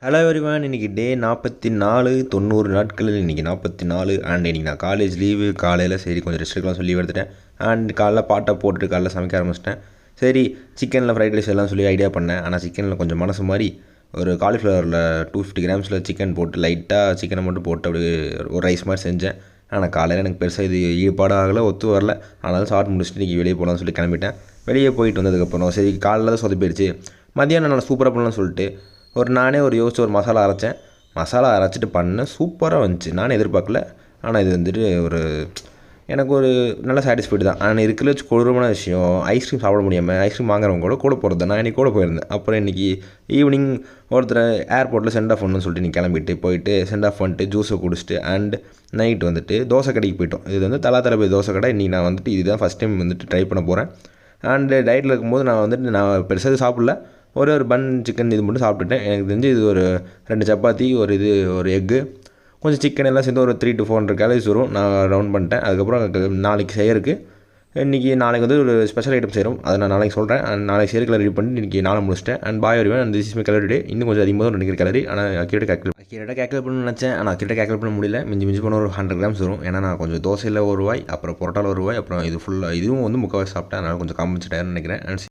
Hello everyone. இன்றைக்கி டே 44 90 நாட்களில் இன்றைக்கி 44 அண்ட் இன்றைக்கி நான் காலேஜ் லீவு. காலையில் சரி கொஞ்சம் ரெஸ்ட் எடுக்கலாம் சொல்லி எடுத்துட்டேன். அண்ட் காலைல பாட்டை போட்டுட்டு காலைல சமைக்க ஆரம்பிச்சிட்டேன். சரி சிக்கனில் ஃப்ரைட் ரைஸ் எல்லாம் சொல்லி ஐடியா பண்ணேன். ஆனால் சிக்கனில் கொஞ்சம் மனசு மாதிரி ஒரு காலிஃப்ளவரில் 250 கிராம்ஸில் சிக்கன் போட்டு லைட்டாக சிக்கனை மட்டும் போட்டு அப்படியே ஒரு ரைஸ் மாதிரி செஞ்சேன். ஆனால் காலையில் எனக்கு பெருசாக இது ஈடுபாடு ஆகலை, ஒத்து வரல. ஆனாலும் சாப்பிட்டு முடிச்சுட்டு இன்றைக்கி வெளியே போகலான்னு சொல்லி கிளம்பிட்டேன். வெளியே போயிட்டு வந்ததுக்கப்புறம் சரி காலையில் தான் சொதப்பிடுச்சு. மதியானம் நான் சூப்பராக பண்ணலாம்னு சொல்லிட்டு நானே யோசிச்சு ஒரு மசாலா அரைச்சேன். மசாலா அரைச்சிட்டு பண்ணேன், சூப்பராக வந்துச்சு. நானே எதிர்பார்க்கல. ஆனால் இது வந்துட்டு எனக்கு ஒரு நல்ல சாட்டிஸ்ஃபைடு தான். ஆனால் இருக்கிற கொடூரமான விஷயம், ஐஸ்கிரீம் சாப்பிட முடியாமல் ஐஸ்கிரீம் வாங்குறவங்க கூட போகிறது. நான் இன்றைக்கி கூட போயிருந்தேன். அப்புறம் இன்றைக்கி ஈவினிங் ஒருத்தர் ஏர்போர்ட்டில் சென்ட் ஆஃப் பண்ணணும்னு சொல்லிட்டு இன்றைக்கி போயிட்டு சென்ட் ஆஃப் பண்ணிட்டு ஜூஸை குடிச்சிட்டு அண்ட் நைட் வந்துட்டு தோசை கடைக்கு போயிட்டோம். இது வந்து தலாத்தளபதி தோசை கடை. இன்றைக்கி நான் வந்துட்டு இதுதான் ஃபஸ்ட் டைம் வந்துட்டு ட்ரை பண்ண போகிறேன். அண்டு டயட்டில் இருக்கும்போது நான் பெருசாக சாப்பிடல. ஒரு பன் சிக்கன் இது மட்டும் சாப்பிட்டுட்டேன். எனக்கு தெரிஞ்சு இது ஒரு 2 சப்பாத்தி, ஒரு எக்கு, கொஞ்சம் சிக்கன் எல்லாம் சேர்ந்து ஒரு 300 to 400 கேலரிஸ் வரும். நான் ரவுண்ட் பண்ணிட்டேன். அதுக்கப்புறம் நாளைக்கு செய்யறதுக்கு நாளைக்கு வந்து ஒரு ஸ்பெஷல் ஐட்டம் செய்கிறோம். அதை நான் நாளைக்கு சொல்கிறேன். அண்ட் நாளைக்கு செய்யறதுக்கு ரெடி பண்ணி இன்றைக்கி நாளை முடிச்சிட்டேன். அண்ட் பாய் வருவேன். And this is my gallery டே. இன்னும் கொஞ்சம் அதிகமாக தான் நினைக்கிற கேலரி. ஆனால் அக்யூரேட்டாக கேல்குலேட் பண்ண நினச்சேன். ஆனால் அக்யூரேட்டாக கேல்குலேட் பண்ண முடியல. மிஞ்சி போன ஒரு 100 கிராம்ஸ் வரும். ஏன்னா நான் கொஞ்சம் தோசையில் ஒரு வாய், அப்புறம் பரோட்டாவில் ஒரு வாய், அப்புறம் இது ஃபுல்லாக இதுவும் வந்து முக்கால்வாசி சாப்பிட்டேன். அதனால் கொஞ்சம் காமிச்சிட்டேன்னு நினைக்கிறேன். அண்ட்